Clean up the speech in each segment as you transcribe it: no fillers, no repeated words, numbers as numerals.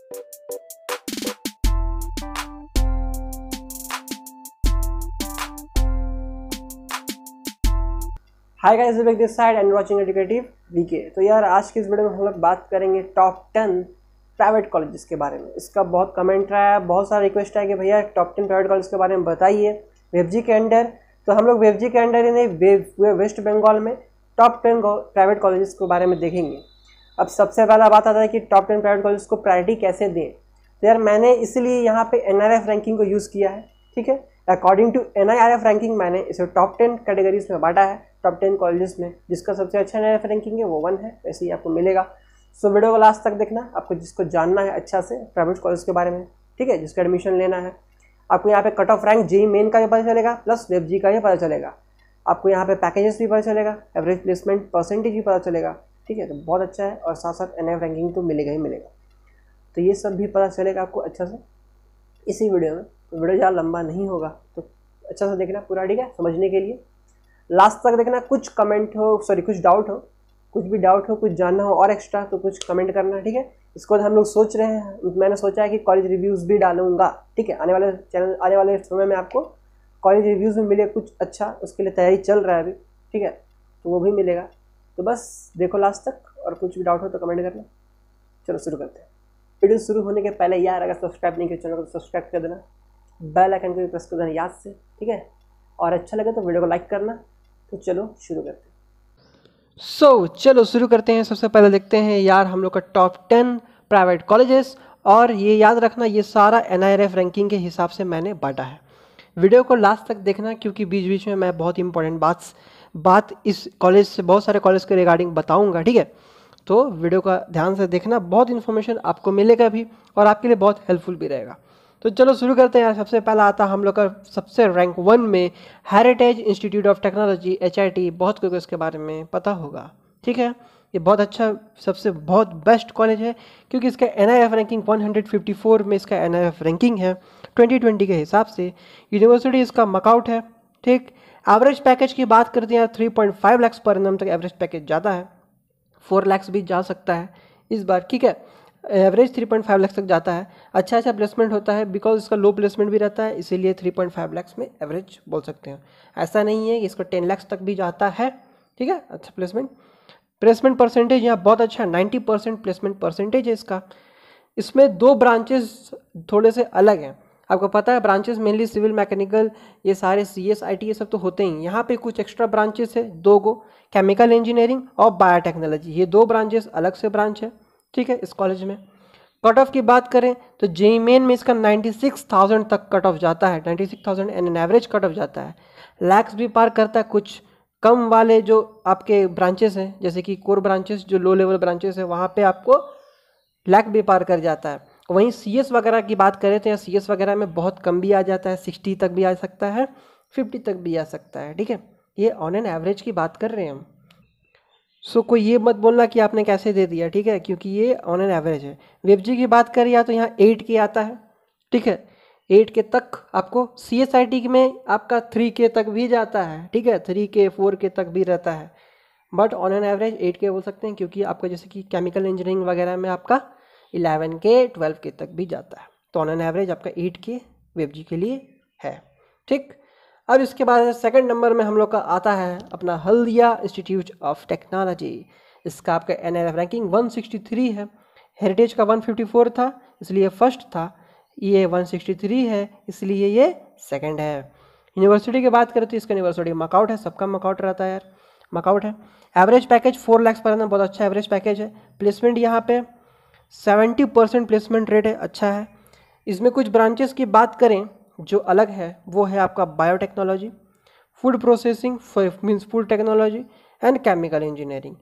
Hi guys, back this side and watching educative VK. तो यार आज की इस वीडियो में हम लोग बात करेंगे टॉप 10 प्राइवेट कॉलेजेस के बारे में। इसका बहुत कमेंट रहा है, बहुत सारा रिक्वेस्ट है कि भैया टॉप 10 प्राइवेट कॉलेज के बारे में बताइए वेबजी के अंडर। तो हम लोग वेबजी के अंडर ही वेस्ट बंगाल में टॉप 10 प्राइवेट कॉलेजेस के बारे में देखेंगे। अब सबसे पहला बात आता है कि टॉप 10 प्राइवेट कॉलेज को प्रायोरिटी कैसे दें। तो यार मैंने इसलिए यहाँ पे NIRF रैंकिंग को यूज़ किया है, ठीक है। अकॉर्डिंग टू NIRF रैंकिंग मैंने इसे टॉप 10 कैटेगरीज में बांटा है। टॉप 10 कॉलेजेस में जिसका सबसे अच्छा NIRF रैंकिंग है वो 1 है, वैसे ही आपको मिलेगा। सो वीडियो को लास्ट तक देखना, आपको जिसको जानना है अच्छा से प्राइवेट कॉलेज के बारे में, ठीक है, जिसका एडमिशन लेना है। आपको यहाँ पे cut off rank JEE main का भी पता चलेगा, प्लस वेबजी का भी पता चलेगा। आपको यहाँ पे पैकेजेस भी पता चलेगा, एवरेज प्लेसमेंट परसेंटेज भी पता चलेगा, ठीक है। तो बहुत अच्छा है, और साथ साथ NIRF रैंकिंग तो मिलेगा ही मिलेगा। तो ये सब भी पता चलेगा आपको अच्छा से इसी वीडियो में। तो वीडियो ज़्यादा लंबा नहीं होगा, तो अच्छा से देखना पूरा, ठीक है, समझने के लिए लास्ट तक देखना। कुछ कमेंट हो, सॉरी कुछ डाउट हो, कुछ भी डाउट हो, कुछ जानना हो और एक्स्ट्रा, तो कुछ कमेंट करना, ठीक है। इसको हम लोग सोच रहे हैं, मैंने सोचा है कि कॉलेज रिव्यूज़ भी डालूंगा, ठीक है। आने वाले समय में आपको कॉलेज रिव्यूज़ में मिले कुछ अच्छा, उसके लिए तैयारी चल रहा है अभी, ठीक है, तो वो भी मिलेगा। तो बस देखो लास्ट तक, और कुछ भी डाउट हो तो कमेंट करना। चलो शुरू करते हैं। वीडियो शुरू होने के पहले यार अगर सब्सक्राइब नहीं किया चैनल को तो सब्सक्राइब कर देना, बेल आइकन को भी प्रेस कर देना याद से, ठीक है। और अच्छा लगे तो वीडियो को लाइक करना। तो चलो शुरू करते हैं। चलो शुरू करते हैं। सबसे पहले देखते हैं यार हम लोग का टॉप 10 प्राइवेट कॉलेजेस, और ये याद रखना ये सारा NIRF रैंकिंग के हिसाब से मैंने बांटा है। वीडियो को लास्ट तक देखना, क्योंकि बीच बीच में मैं बहुत इंपॉर्टेंट बात इस कॉलेज से, बहुत सारे कॉलेज के रिगार्डिंग बताऊँगा, ठीक है। तो वीडियो का ध्यान से देखना, बहुत इन्फॉर्मेशन आपको मिलेगा भी और आपके लिए बहुत हेल्पफुल भी रहेगा। तो चलो शुरू करते हैं यार। सबसे पहला आता हम लोग का सबसे रैंक 1 में heritage institute of technology HIT। बहुत कोई को इसके बारे में पता होगा, ठीक है। ये बहुत अच्छा, सबसे बहुत बेस्ट कॉलेज है, क्योंकि इसका NIRF रैंकिंग 154 में इसका NIRF रैंकिंग है 2020 के हिसाब से। यूनिवर्सिटी इसका मकआउट है, ठीक। एवरेज पैकेज की बात करते हैं यार 3.5 लाख पर एनम तक एवरेज पैकेज जाता है, 4 लाख भी जा सकता है इस बार, ठीक है। एवरेज 3.5 लाख तक जाता है। अच्छा प्लेसमेंट होता है, बिकॉज इसका लो प्लेसमेंट भी रहता है, इसीलिए 3.5 लाख में एवरेज बोल सकते हैं। ऐसा नहीं है कि इसको 10 लाख तक भी जाता है, ठीक है। अच्छा प्लेसमेंट परसेंटेज यहाँ बहुत अच्छा है, 90% प्लेसमेंट परसेंटेज है इसका। इसमें 2 ब्रांचेस थोड़े से अलग हैं, आपको पता है। ब्रांचेस मेनली सिविल, मैकेनिकल, ये सारे CS IT ये सब तो होते ही। यहाँ पे कुछ एक्स्ट्रा ब्रांचेस है, 2 गो, केमिकल इंजीनियरिंग और बायोटेक्नोलॉजी। ये 2 ब्रांचेस अलग से ब्रांच है, ठीक है, इस कॉलेज में। कट ऑफ की बात करें तो JEE मेन में इसका 96,000 तक कट ऑफ जाता है, 96,000 एन एवरेज कट ऑफ जाता है। लैक्स भी पार करता है। कुछ कम वाले जो आपके ब्रांचेस हैं, जैसे कि कोर ब्रांचेस, जो लो लेवल ब्रांचेस है, वहाँ पे आपको लैक भी पार कर जाता है। वहीं CS वगैरह की बात करें तो यहाँ CS वगैरह में बहुत कम भी आ जाता है, 60 तक भी आ सकता है, 50 तक भी आ सकता है, ठीक है। ये ऑन एन एवरेज की बात कर रहे हैं हम। सो कोई ये मत बोलना कि आपने कैसे दे दिया, ठीक है, क्योंकि ये ऑन एन एवरेज है। वेबजी की बात करें या तो यहाँ 8K आता है, ठीक है। 8K तक आपको CSIT में आपका 3K तक भी जाता है, ठीक है, 3K 4K तक भी रहता है। But on an average 8K बोल सकते हैं, क्योंकि आपका जैसे कि केमिकल इंजीनियरिंग वगैरह में आपका 11K 12K तक भी जाता है। तो ऑन एन एवरेज आपका 8K वेबजी के लिए है, ठीक। अब इसके बाद सेकंड नंबर में हम लोग का आता है अपना हल्दिया इंस्टीट्यूट ऑफ टेक्नोलॉजी। इसका आपका NIRF रैंकिंग 163 है। हेरिटेज का 154 था, इसलिए फर्स्ट था। ये 163 है, इसलिए ये सेकंड है। यूनिवर्सिटी की बात करें तो इसका यूनिवर्सिटी मकआउट है, सबका मकआउट रहता है यार, मकआउट है। Average package 4 lakh per annum, बहुत अच्छा एवरेज पैकेज है। प्लेसमेंट यहाँ पे 70% प्लेसमेंट रेट है, अच्छा है। इसमें कुछ ब्रांचेस की बात करें जो अलग है, वो है आपका biotechnology, food processing means food technology, and chemical engineering.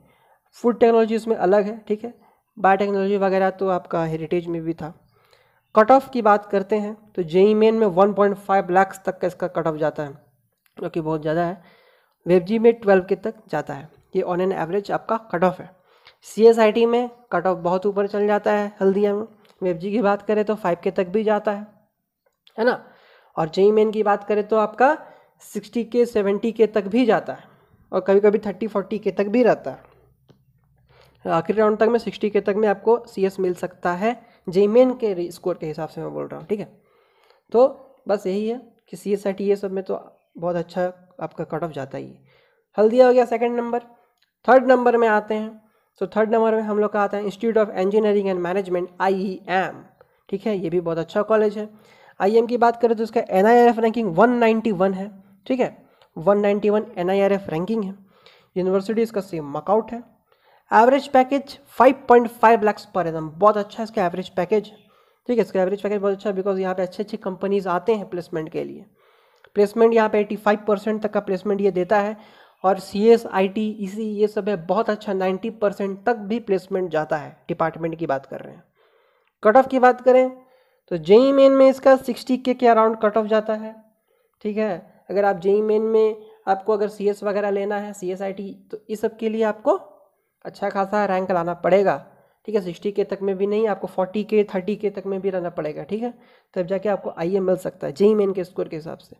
Food technology इसमें अलग है, ठीक है। बायोटेक्नोलॉजी वगैरह तो आपका हेरिटेज में भी था। कट ऑफ की बात करते हैं तो JEE मेन में 1.5 लाख तक का इसका कट ऑफ जाता है, जो कि बहुत ज़्यादा है। वेबजी में 12K तक जाता है, ये ऑन एन एवरेज आपका कट ऑफ है। CSIT में कट ऑफ बहुत ऊपर चल जाता है हल्दिया में। वेबजी की बात करें तो 5K तक भी जाता है ना। और JEE मेन की बात करें तो आपका 60K 70K तक भी जाता है, और कभी कभी 30-40K तक भी रहता है। आखिरी राउंड तक में 60 के तक में आपको CS मिल सकता है, जेईई मेन के स्कोर के हिसाब से मैं बोल रहा हूँ, ठीक है। तो बस यही है कि CSIT ये सब में तो बहुत अच्छा आपका कट ऑफ जाता ही है। हल्दिया हो गया सेकंड नंबर। थर्ड नंबर में आते हैं, तो थर्ड नंबर में हम लोग का आता है institute of engineering and management IEM, ठीक है। ये भी बहुत अच्छा कॉलेज है। IEM की बात करें तो इसका NIRF रैंकिंग 191 है, ठीक है। 191 NIRF रैंकिंग है। यूनिवर्सिटी इसका सेम मकआउट है। Average package 5.5 lakh per annum, बहुत अच्छा है इसका एवरेज पैकेज, ठीक है। इसका एवरेज पैकेज बहुत अच्छा है बिकॉज यहाँ पे अच्छे अच्छे कंपनीज आते हैं प्लेसमेंट के लिए। प्लेसमेंट यहाँ पे 85% तक का प्लेसमेंट ये देता है। और CSIT EC ये सब है बहुत अच्छा, 90% तक भी प्लेसमेंट जाता है। डिपार्टमेंट की बात कर रहे हैं। कट ऑफ की बात करें तो जेईई मेन में इसका 60K के अराउंड कट ऑफ जाता है, ठीक है। अगर आप जेईई मेन में आपको अगर CS वगैरह लेना है, CSIT, तो इस सब के लिए आपको अच्छा खासा रैंक लाना पड़ेगा, ठीक है। 60K तक में भी नहीं, आपको 40K 30K तक में भी रहना पड़ेगा, ठीक है। तब जाके आपको IEM मिल सकता है जेईई मेन के स्कोर के हिसाब से।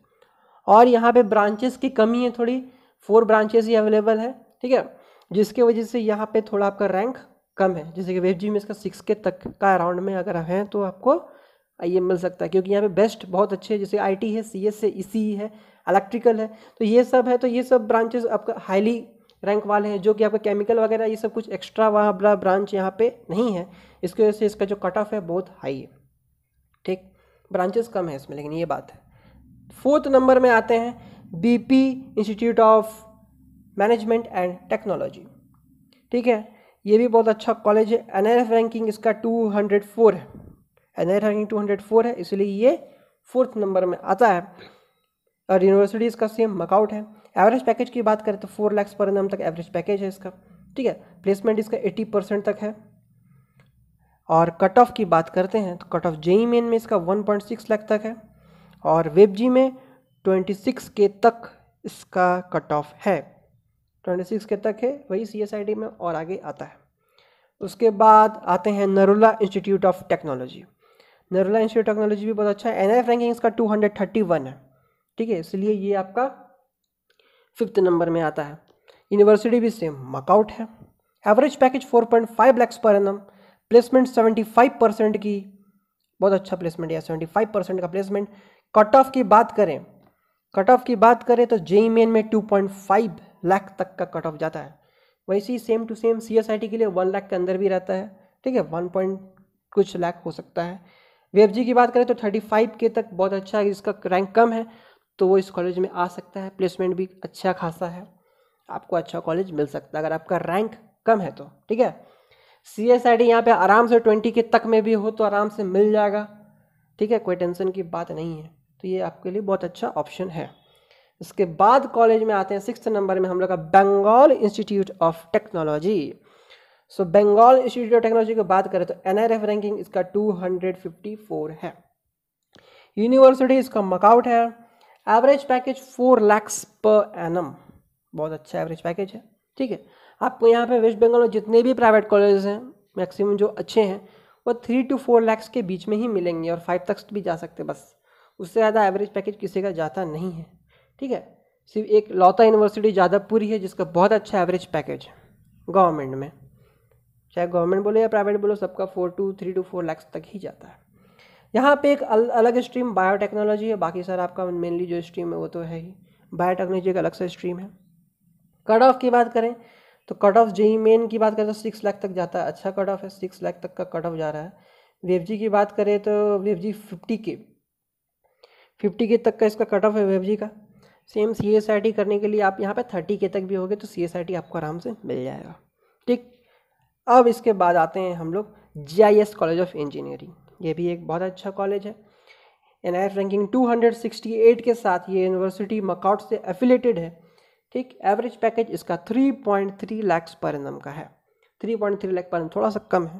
और यहाँ पे ब्रांचेस की कमी है थोड़ी, 4 ब्रांचेस ही अवेलेबल है, ठीक है, जिसके वजह से यहाँ पे थोड़ा आपका रैंक कम है। जैसे कि वेबजी में इसका 6K तक का अराउंड में अगर है तो आपको IEM मिल सकता है, क्योंकि यहाँ पे बेस्ट बहुत अच्छे है। जैसे IT है, CS है, ECE है, इलेक्ट्रिकल है, तो ये सब है। तो ये सब ब्रांचेस आपका हाईली रैंक वाले हैं, जो कि आपका केमिकल वगैरह ये सब कुछ एक्स्ट्रा वाला ब्रांच यहाँ पे नहीं है। इसकी वजह से इसका जो कट ऑफ है बहुत हाई है, ठीक। ब्रांचेस कम है इसमें, लेकिन ये बात है। फोर्थ नंबर में आते हैं BP institute of management and technology, ठीक है। ये भी बहुत अच्छा कॉलेज है। NIRF रैंकिंग इसका 204 है, NIRF रैंकिंग 204 है, इसलिए ये फोर्थ नंबर में आता है। और यूनिवर्सिटी इसका सेम मकआउट है। एवरेज पैकेज की बात करें तो 4 लाख पर एनम तक एवरेज पैकेज है इसका, ठीक है। प्लेसमेंट इसका 80% तक है। और कट ऑफ की बात करते हैं तो कट ऑफ जेईई मेन में इसका 1.6 लाख तक है। और वेबजी में 26K तक इसका कट ऑफ है, 26K तक है, वही CSIT में और आगे आता है। उसके बाद आते हैं Narula institute of technology. Narula institute of technology भी बहुत अच्छा है। NIRF रैंकिंग इसका 231 है, ठीक है, इसलिए ये आपका 5th नंबर में आता है। यूनिवर्सिटी भी सेम मकआउट है। Average package 4.5 lakh per annum, placement 75% की, बहुत अच्छा प्लेसमेंट है, 75% का प्लेसमेंट। कट ऑफ की बात करें तो जेईई मेन में 2.5 लाख तक का कट ऑफ जाता है। वैसे ही सेम टू सेम CSIT के लिए 1 लाख के अंदर भी रहता है, ठीक है, 1 कुछ लाख हो सकता है। वेबजी की बात करें तो 35K तक बहुत अच्छा है, इसका रैंक कम है तो वो इस कॉलेज में आ सकता है। प्लेसमेंट भी अच्छा खासा है, आपको अच्छा कॉलेज मिल सकता है अगर आपका रैंक कम है तो, ठीक है। CSIT यहाँ पे आराम से 20K तक में भी हो तो आराम से मिल जाएगा, ठीक है, कोई टेंशन की बात नहीं है। तो ये आपके लिए बहुत अच्छा ऑप्शन है। इसके बाद कॉलेज में आते हैं 6th नंबर में हम लोग का Bengal Institute of Technology. So Bengal Institute of Technology की बात करें तो NIRF रैंकिंग इसका 254 है। यूनिवर्सिटी इसका मकआउट है। Average package 4 lakh per annum, बहुत अच्छा एवरेज पैकेज है, ठीक है। आपको यहाँ पे वेस्ट बंगाल में जितने भी प्राइवेट कॉलेज हैं मैक्सिमम जो अच्छे हैं वो 3 to 4 लाख के बीच में ही मिलेंगे, और 5 तक भी जा सकते, बस उससे ज़्यादा एवरेज पैकेज किसी का जाता नहीं है, ठीक है। सिर्फ एक लौता यूनिवर्सिटी जादवपुरी है जिसका बहुत अच्छा एवरेज पैकेज है गवर्नमेंट में, चाहे गवर्नमेंट बोलो या प्राइवेट बोलो, सबका 3 to 4 लाख तक ही जाता है। यहाँ पे एक अलग स्ट्रीम बायोटेक्नोलॉजी है, बाकी सर आपका मेनली जो स्ट्रीम है वो तो है ही। बायोटेक्नोलॉजी एक अलग सा स्ट्रीम है। कट ऑफ की बात करें तो कट ऑफ जेईई मेन की बात करें तो 6 लाख तक जाता है, अच्छा कट ऑफ है, 6 लाख तक का कट ऑफ जा रहा है। वेबजी की बात करें तो वेबजी 50K तक का इसका कट ऑफ है वेबजी का। सेम CSIT करने के लिए आप यहाँ पे 30K तक भी होगे तो CSIT आपको आराम से मिल जाएगा, ठीक। अब इसके बाद आते हैं हम लोग GIS कॉलेज ऑफ इंजीनियरिंग। ये भी एक बहुत अच्छा कॉलेज है। NIRF रैंकिंग 268 के साथ ये यूनिवर्सिटी मकआउट से एफिलेटेड है, ठीक। एवरेज पैकेज इसका 3.3 लाख पर एनम का है, 3.3 लाख पर एनम, थोड़ा सा कम है,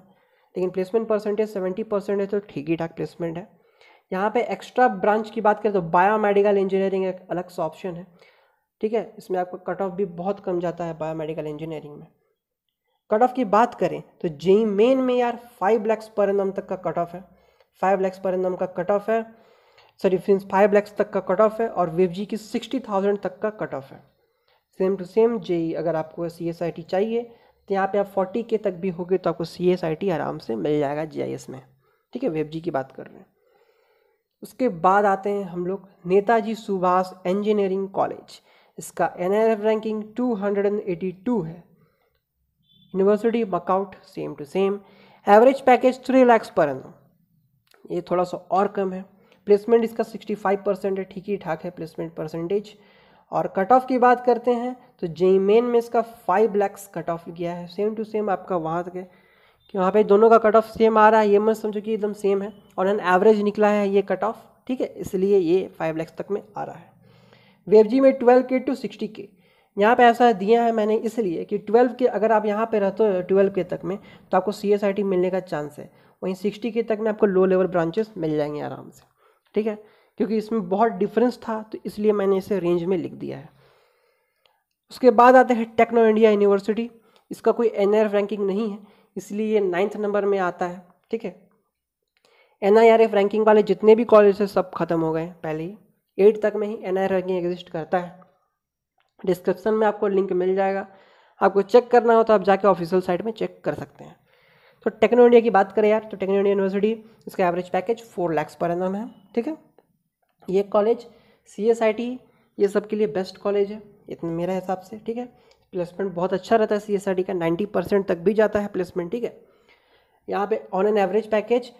लेकिन प्लेसमेंट परसेंटेज 70% है तो ठीक ही ठाक प्लेसमेंट है। यहाँ पे एक्स्ट्रा ब्रांच की बात करें तो बायोमेडिकल इंजीनियरिंग एक अलग सा ऑप्शन है, ठीक है। इसमें आपका कट ऑफ भी बहुत कम जाता है बायोमेडिकल इंजीनियरिंग में। कट ऑफ की बात करें तो जेईई मेन में यार 5 लाख पर एनम तक का कट ऑफ है, 5 लाख पर एनम का कट ऑफ है, सॉरी 5 लाख तक का कट ऑफ है। और वेबजी की 60,000 तक का कट ऑफ है। सेम टू सेम जेईई अगर आपको CSIT चाहिए तो यहाँ पे आप 40 के तक भी होगे तो आपको CSIT आराम से मिल जाएगा GIS में, ठीक है। वेब जी की बात कर रहे हैं। उसके बाद आते हैं हम लोग नेताजी सुभाष इंजीनियरिंग कॉलेज। इसका NIRF रैंकिंग 282 है। University workout same to same. Average package 3 lakh per annum, ये थोड़ा सा और कम है। प्लेसमेंट इसका 65% है, ठीक ही ठाक है प्लेसमेंट परसेंटेज। और कट ऑफ की बात करते हैं तो JEE मेन में इसका 5 लाख कट ऑफ गया है, सेम टू सेम आपका वहाँ तक है कि वहाँ पे दोनों का कट ऑफ सेम आ रहा है, ये मत समझो कि एकदम सेम है। और एन एवरेज निकला है ये कट ऑफ, ठीक है, इसलिए ये 5 लाख तक में आ रहा है। वेब जी में 12K to 60K, यहाँ पे ऐसा दिया है मैंने इसलिए कि 12 के अगर आप यहाँ पे रहते हो 12K तक में तो आपको CSIT मिलने का चांस है, वहीं 60K तक में आपको लो लेवल ब्रांचेस मिल जाएंगे आराम से, ठीक है। क्योंकि इसमें बहुत डिफरेंस था तो इसलिए मैंने इसे रेंज में लिख दिया है। उसके बाद आते हैं टेक्नो इंडिया यूनिवर्सिटी। इसका कोई NIRF रैंकिंग नहीं है, इसलिए ये 9th नंबर में आता है, ठीक है। NIRF रैंकिंग वाले जितने भी कॉलेज है सब खत्म हो गए पहले ही, 8 तक में ही NIRF रैंकिंग एग्जिस्ट करता है। डिस्क्रिप्शन में आपको लिंक मिल जाएगा, आपको चेक करना हो तो आप जाके ऑफिशियल साइट में चेक कर सकते हैं। तो टेक्नो इंडिया की बात करें यार तो टेक्नो इंडिया यूनिवर्सिटी, इसका average package 4 lakh per annum है, ठीक है। ये कॉलेज CSIT ये सब के लिए बेस्ट कॉलेज है इतना मेरे हिसाब से, ठीक है। प्लेसमेंट बहुत अच्छा रहता है CSIT का, 90% तक भी जाता है प्लेसमेंट, ठीक है। यहाँ पे ऑन एन एवरेज पैकेज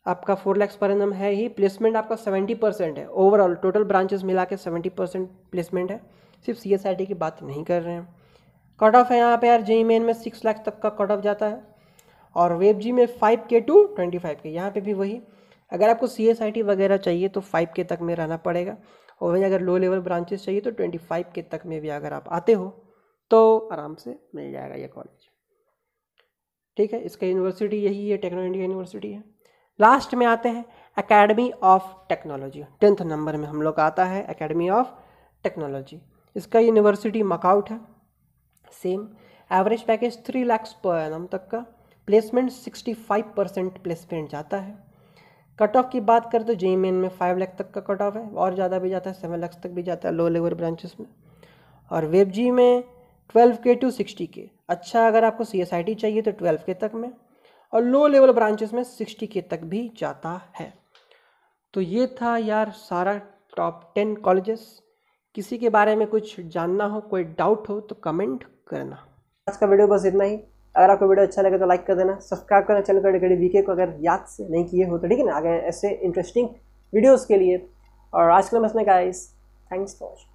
आपका 4 लाख पर annum है ही, प्लेसमेंट आपका 70% है। ओवरऑल टोटल ब्रांचेस मिला के 70% प्लेसमेंट है, सिर्फ CSIT की बात नहीं कर रहे हैं। कट ऑफ है यहाँ पे यार JEE मेन में 6 लाख तक का कट ऑफ जाता है, और वेब जी में 5K to 25K, यहाँ पे भी वही। अगर आपको CSIT वगैरह चाहिए तो 5K तक में रहना पड़ेगा, और वहीं अगर लो लेवल ब्रांचेस चाहिए तो 25K तक में भी अगर आप आते हो तो आराम से मिल जाएगा ये कॉलेज, ठीक है। इसका यूनिवर्सिटी यही है, टेक्नो इंडिया यूनिवर्सिटी है। लास्ट में आते हैं academy of technology, 10th number में हम लोग आता है एकेडमी ऑफ टेक्नोलॉजी। इसका यूनिवर्सिटी मकआउट है, same average package 3 lakh per annum तक का, प्लेसमेंट 65% प्लेसमेंट जाता है। कट ऑफ की बात करें तो JEE मेन में 5 लाख तक का कट ऑफ है, और ज़्यादा भी जाता है, 7 लाख तक भी जाता है लो लेवल ब्रांचेस में। और वेब जी में 12K to 60K, अच्छा अगर आपको CSIT चाहिए तो 12K तक में, और लो लेवल ब्रांचेस में 60K तक भी जाता है। तो ये था यार सारा टॉप 10 कॉलेजेस। किसी के बारे में कुछ जानना हो, कोई डाउट हो तो कमेंट करना। आज का वीडियो बस इतना ही। अगर आपको वीडियो अच्छा लगे तो लाइक कर देना, सब्सक्राइब करना चैनल को वीके को अगर याद से नहीं किए हो तो, ठीक है ना, आगे ऐसे इंटरेस्टिंग वीडियोस के लिए। और आज के लिए बस में गाइस, थैंक्स फॉर वॉचिंग।